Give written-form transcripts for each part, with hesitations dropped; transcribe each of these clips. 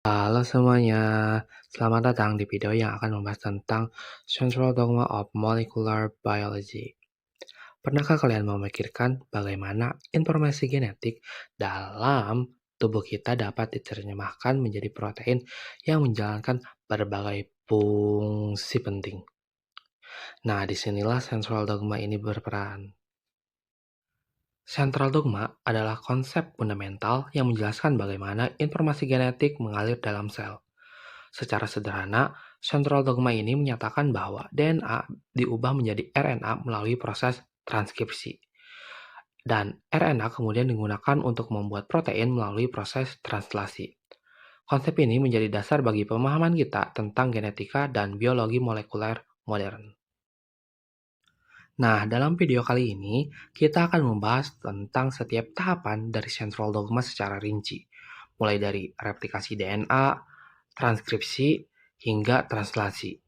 Halo semuanya, selamat datang di video yang akan membahas tentang Central Dogma of Molecular Biology. Pernahkah kalian memikirkan bagaimana informasi genetik dalam tubuh kita dapat diterjemahkan menjadi protein yang menjalankan berbagai fungsi penting? Nah, disinilah Central Dogma ini berperan. Central dogma adalah konsep fundamental yang menjelaskan bagaimana informasi genetik mengalir dalam sel. Secara sederhana, central dogma ini menyatakan bahwa DNA diubah menjadi RNA melalui proses transkripsi. Dan RNA kemudian digunakan untuk membuat protein melalui proses translasi. Konsep ini menjadi dasar bagi pemahaman kita tentang genetika dan biologi molekuler modern. Nah, dalam video kali ini, kita akan membahas tentang setiap tahapan dari central dogma secara rinci, mulai dari replikasi DNA, transkripsi, hingga translasi.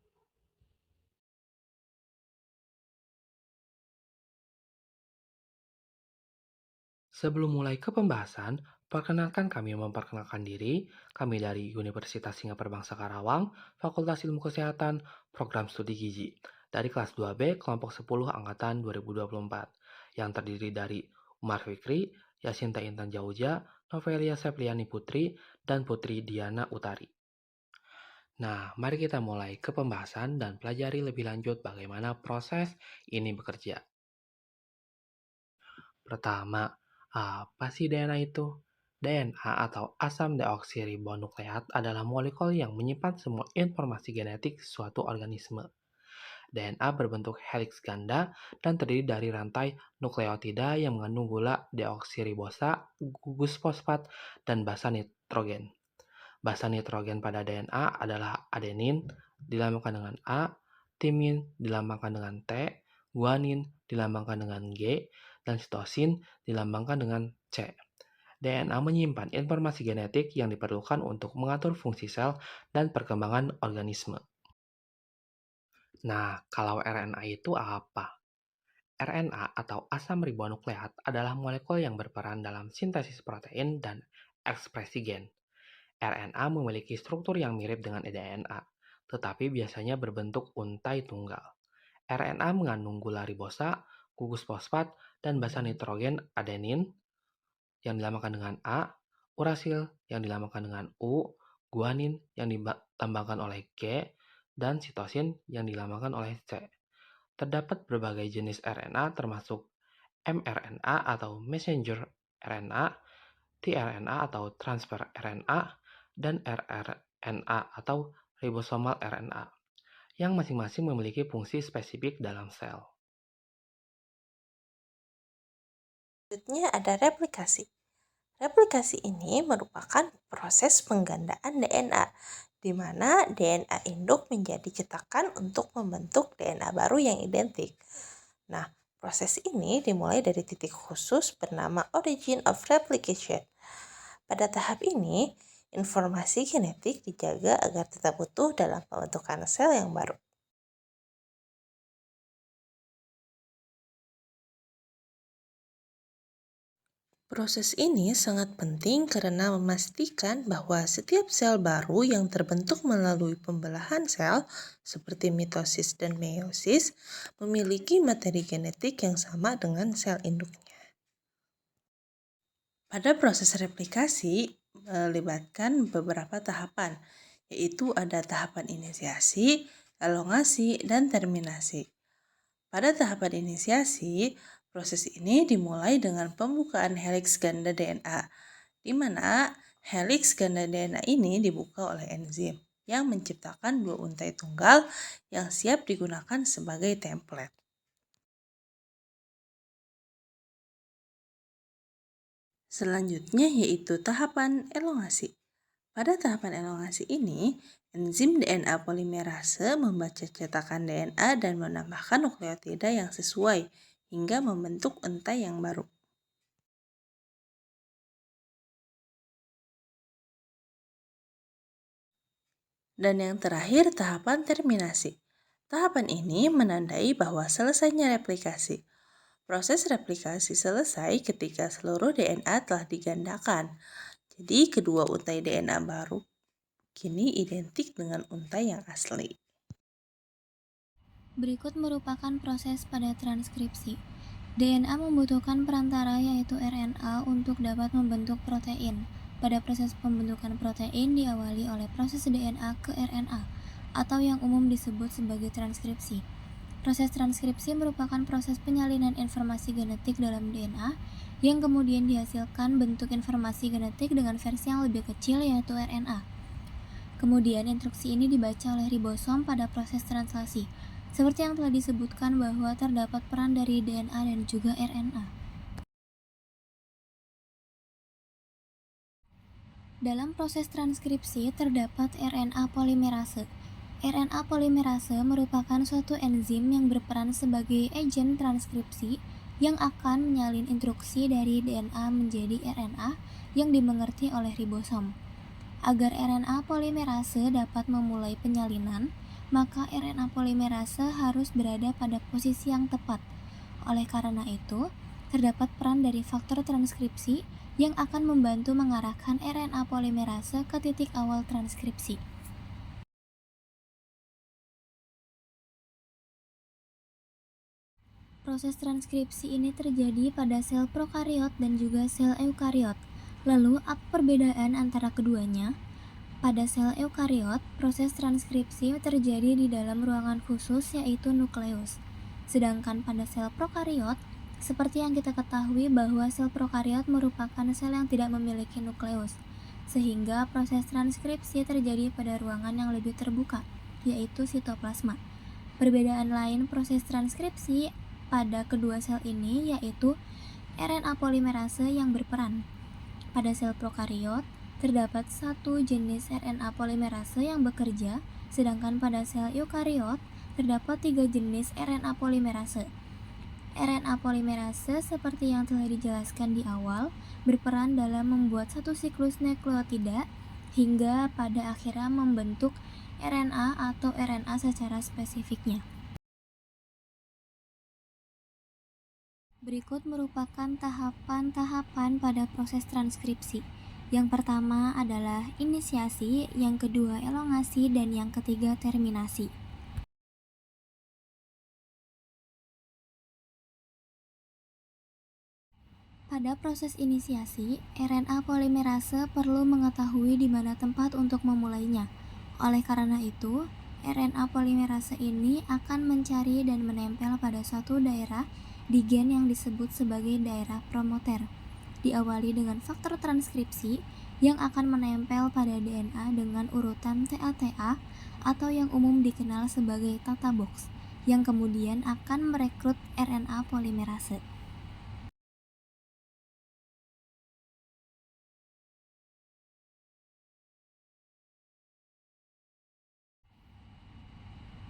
Sebelum mulai ke pembahasan, perkenalkan kami memperkenalkan diri. Kami dari Universitas Singapura Bangsa Karawang, Fakultas Ilmu Kesehatan, Program Studi Gizi, dari kelas 2B, kelompok 10 angkatan 2024, yang terdiri dari Umar Fikri, Yasinta Intan Jauja, Novelia Septiani Putri, dan Putri Diana Utari. Nah, mari kita mulai ke pembahasan dan pelajari lebih lanjut bagaimana proses ini bekerja. Pertama, apa sih DNA itu? DNA atau asam deoksiribonukleat adalah molekul yang menyimpan semua informasi genetik suatu organisme. DNA berbentuk helix ganda dan terdiri dari rantai nukleotida yang mengandung gula deoksiribosa, gugus fosfat, dan basa nitrogen. Basa nitrogen pada DNA adalah adenin dilambangkan dengan A, timin dilambangkan dengan T, guanin dilambangkan dengan G, dan sitosin dilambangkan dengan C. DNA menyimpan informasi genetik yang diperlukan untuk mengatur fungsi sel dan perkembangan organisme. Nah, kalau RNA itu apa? RNA atau asam ribonukleat adalah molekul yang berperan dalam sintesis protein dan ekspresi gen. RNA memiliki struktur yang mirip dengan DNA, tetapi biasanya berbentuk untai tunggal. RNA mengandung gula ribosa, gugus fosfat, dan basa nitrogen adenin yang dilambangkan dengan A, urasil yang dilambangkan dengan U, guanin yang dilambangkan oleh G, dan sitosin yang dilambangkan oleh C. Terdapat berbagai jenis RNA termasuk mRNA atau messenger RNA, tRNA atau transfer RNA, dan rRNA atau ribosomal RNA, yang masing-masing memiliki fungsi spesifik dalam sel. Selanjutnya ada replikasi. Replikasi ini merupakan proses penggandaan DNA, di mana DNA induk menjadi cetakan untuk membentuk DNA baru yang identik. Nah, proses ini dimulai dari titik khusus bernama origin of replication. Pada tahap ini, informasi genetik dijaga agar tetap utuh dalam pembentukan sel yang baru. Proses ini sangat penting karena memastikan bahwa setiap sel baru yang terbentuk melalui pembelahan sel, seperti mitosis dan meiosis, memiliki materi genetik yang sama dengan sel induknya. Pada proses replikasi, melibatkan beberapa tahapan, yaitu ada tahapan inisiasi, elongasi, dan terminasi. Pada tahapan inisiasi, proses ini dimulai dengan pembukaan heliks ganda DNA, di mana heliks ganda DNA ini dibuka oleh enzim yang menciptakan dua untai tunggal yang siap digunakan sebagai template. Selanjutnya yaitu tahapan elongasi. Pada tahapan elongasi ini, enzim DNA polimerase membaca cetakan DNA dan menambahkan nukleotida yang sesuai hingga membentuk untai yang baru. Dan yang terakhir, tahapan terminasi. Tahapan ini menandai bahwa selesainya replikasi. Proses replikasi selesai ketika seluruh DNA telah digandakan. Jadi kedua untai DNA baru kini identik dengan unta yang asli. Berikut merupakan proses pada transkripsi. DNA membutuhkan perantara yaitu RNA untuk dapat membentuk protein. Pada proses pembentukan protein diawali oleh proses DNA ke RNA atau yang umum disebut sebagai transkripsi. Proses transkripsi merupakan proses penyalinan informasi genetik dalam DNA yang kemudian dihasilkan bentuk informasi genetik dengan versi yang lebih kecil yaitu RNA. Kemudian instruksi ini dibaca oleh ribosom pada proses translasi. Seperti yang telah disebutkan bahwa terdapat peran dari DNA dan juga RNA. Dalam proses transkripsi terdapat RNA polimerase. RNA polimerase merupakan suatu enzim yang berperan sebagai agen transkripsi yang akan menyalin instruksi dari DNA menjadi RNA yang dimengerti oleh ribosom. Agar RNA polimerase dapat memulai penyalinan, maka RNA polimerase harus berada pada posisi yang tepat. Oleh karena itu, terdapat peran dari faktor transkripsi yang akan membantu mengarahkan RNA polimerase ke titik awal transkripsi. Proses transkripsi ini terjadi pada sel prokariot dan juga sel eukariot. Lalu, apa perbedaan antara keduanya? Pada sel eukariot, proses transkripsi terjadi di dalam ruangan khusus yaitu nukleus. Sedangkan pada sel prokariot, seperti yang kita ketahui bahwa sel prokariot merupakan sel yang tidak memiliki nukleus, sehingga proses transkripsi terjadi pada ruangan yang lebih terbuka, yaitu sitoplasma. Perbedaan lain proses transkripsi pada kedua sel ini yaitu RNA polimerase yang berperan. Pada sel prokariot, terdapat satu jenis RNA polimerase yang bekerja, sedangkan pada sel eukariot, terdapat 3 jenis RNA polimerase. RNA polimerase, seperti yang telah dijelaskan di awal, berperan dalam membuat satu siklus nukleotida hingga pada akhirnya membentuk RNA atau RNA secara spesifiknya. Berikut merupakan tahapan-tahapan pada proses transkripsi. Yang pertama adalah inisiasi, yang kedua elongasi, dan yang ketiga terminasi. Pada proses inisiasi, RNA polimerase perlu mengetahui di mana tempat untuk memulainya. Oleh karena itu, RNA polimerase ini akan mencari dan menempel pada suatu daerah di gen yang disebut sebagai daerah promoter. Diawali dengan faktor transkripsi yang akan menempel pada DNA dengan urutan TATA atau yang umum dikenal sebagai Tata box, yang kemudian akan merekrut RNA polimerase.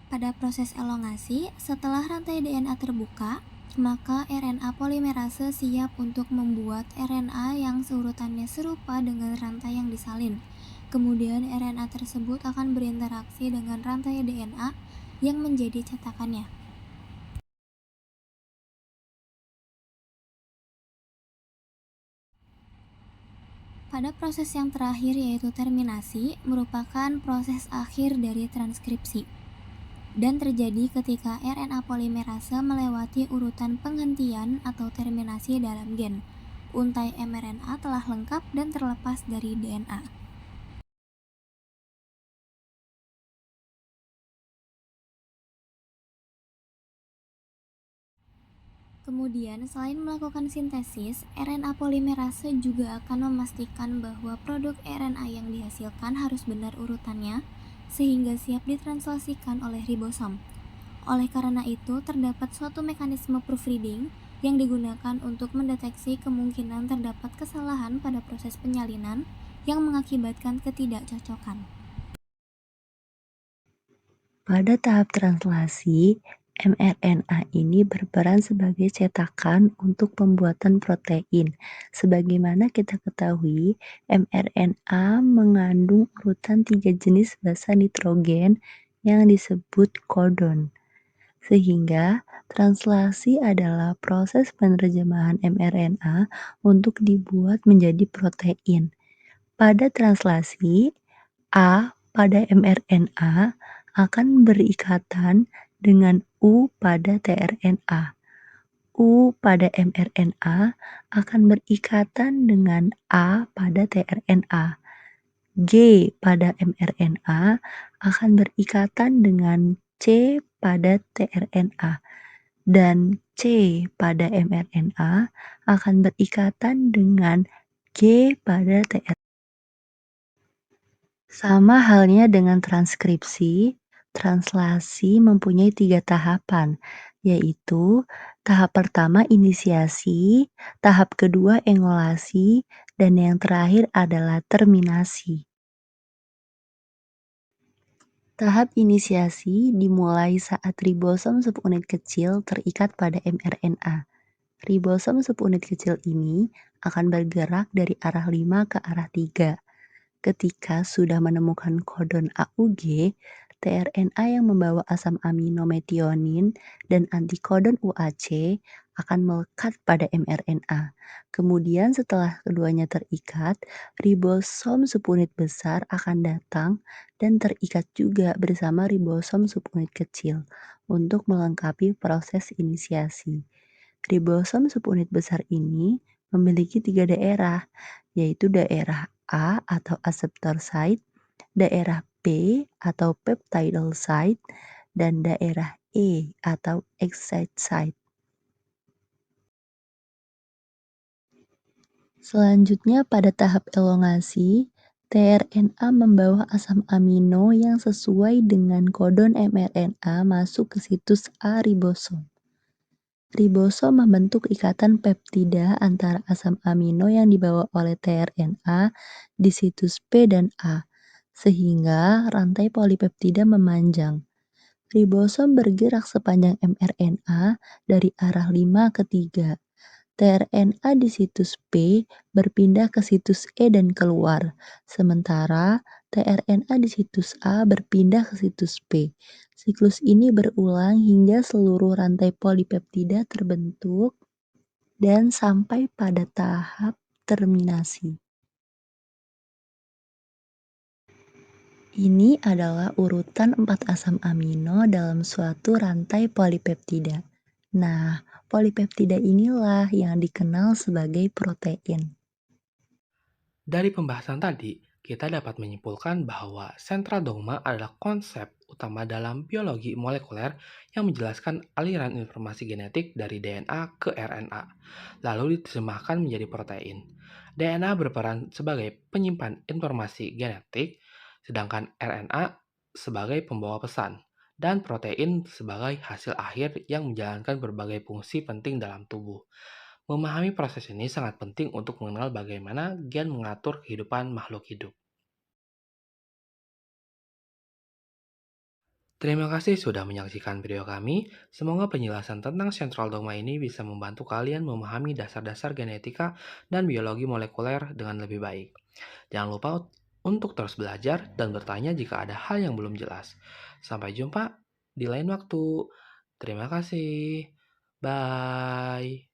Pada proses elongasi, setelah rantai DNA terbuka, maka RNA polimerase siap untuk membuat RNA yang seurutannya serupa dengan rantai yang disalin. Kemudian RNA tersebut akan berinteraksi dengan rantai DNA yang menjadi cetakannya. Pada proses yang terakhir yaitu terminasi, merupakan proses akhir dari transkripsi dan terjadi ketika RNA polimerase melewati urutan penghentian atau terminasi dalam gen. Untai mRNA telah lengkap dan terlepas dari DNA. Kemudian, selain melakukan sintesis, RNA polimerase juga akan memastikan bahwa produk RNA yang dihasilkan harus benar urutannya, sehingga siap ditranslasikan oleh ribosom. Oleh karena itu, terdapat suatu mekanisme proofreading yang digunakan untuk mendeteksi kemungkinan terdapat kesalahan pada proses penyalinan yang mengakibatkan ketidakcocokan. Pada tahap translasi, mRNA ini berperan sebagai cetakan untuk pembuatan protein. Sebagaimana kita ketahui, mRNA mengandung urutan 3 jenis basa nitrogen yang disebut codon. Sehingga translasi adalah proses penerjemahan mRNA untuk dibuat menjadi protein. Pada translasi, A pada mRNA akan berikatan dengan U pada tRNA. U pada mRNA akan berikatan dengan A pada tRNA. G pada mRNA akan berikatan dengan C pada tRNA. Dan C pada mRNA akan berikatan dengan G pada tRNA. Sama halnya dengan transkripsi, translasi mempunyai 3 tahapan, yaitu tahap pertama inisiasi, tahap kedua engolasi, dan yang terakhir adalah terminasi. Tahap inisiasi dimulai saat ribosom subunit kecil terikat pada mRNA. Ribosom subunit kecil ini akan bergerak dari arah 5 ke arah 3. Ketika sudah menemukan kodon AUG, tRNA yang membawa asam amino metionin dan antikodon UAC akan melekat pada mRNA. Kemudian setelah keduanya terikat, ribosom subunit besar akan datang dan terikat juga bersama ribosom subunit kecil untuk melengkapi proses inisiasi. Ribosom subunit besar ini memiliki 3 daerah, yaitu daerah A atau acceptor site, daerah P atau peptidal site, dan daerah E atau excite site. Selanjutnya pada tahap elongasi, tRNA membawa asam amino yang sesuai dengan kodon mRNA masuk ke situs A ribosom. Ribosom membentuk ikatan peptida antara asam amino yang dibawa oleh tRNA di situs P dan A, sehingga rantai polipeptida memanjang. Ribosom bergerak sepanjang mRNA dari arah 5 ke 3. tRNA di situs P berpindah ke situs E dan keluar, sementara tRNA di situs A berpindah ke situs P. Siklus ini berulang hingga seluruh rantai polipeptida terbentuk dan sampai pada tahap terminasi. Ini adalah urutan 4 asam amino dalam suatu rantai polipeptida. Nah, polipeptida inilah yang dikenal sebagai protein. Dari pembahasan tadi, kita dapat menyimpulkan bahwa sentral dogma adalah konsep utama dalam biologi molekuler yang menjelaskan aliran informasi genetik dari DNA ke RNA, lalu diterjemahkan menjadi protein. DNA berperan sebagai penyimpan informasi genetik, sedangkan RNA sebagai pembawa pesan, dan protein sebagai hasil akhir yang menjalankan berbagai fungsi penting dalam tubuh. Memahami proses ini sangat penting untuk mengenal bagaimana gen mengatur kehidupan makhluk hidup. Terima kasih sudah menyaksikan video kami. Semoga penjelasan tentang central dogma ini bisa membantu kalian memahami dasar-dasar genetika dan biologi molekuler dengan lebih baik. Jangan lupa untuk terus belajar dan bertanya jika ada hal yang belum jelas. Sampai jumpa di lain waktu. Terima kasih. Bye.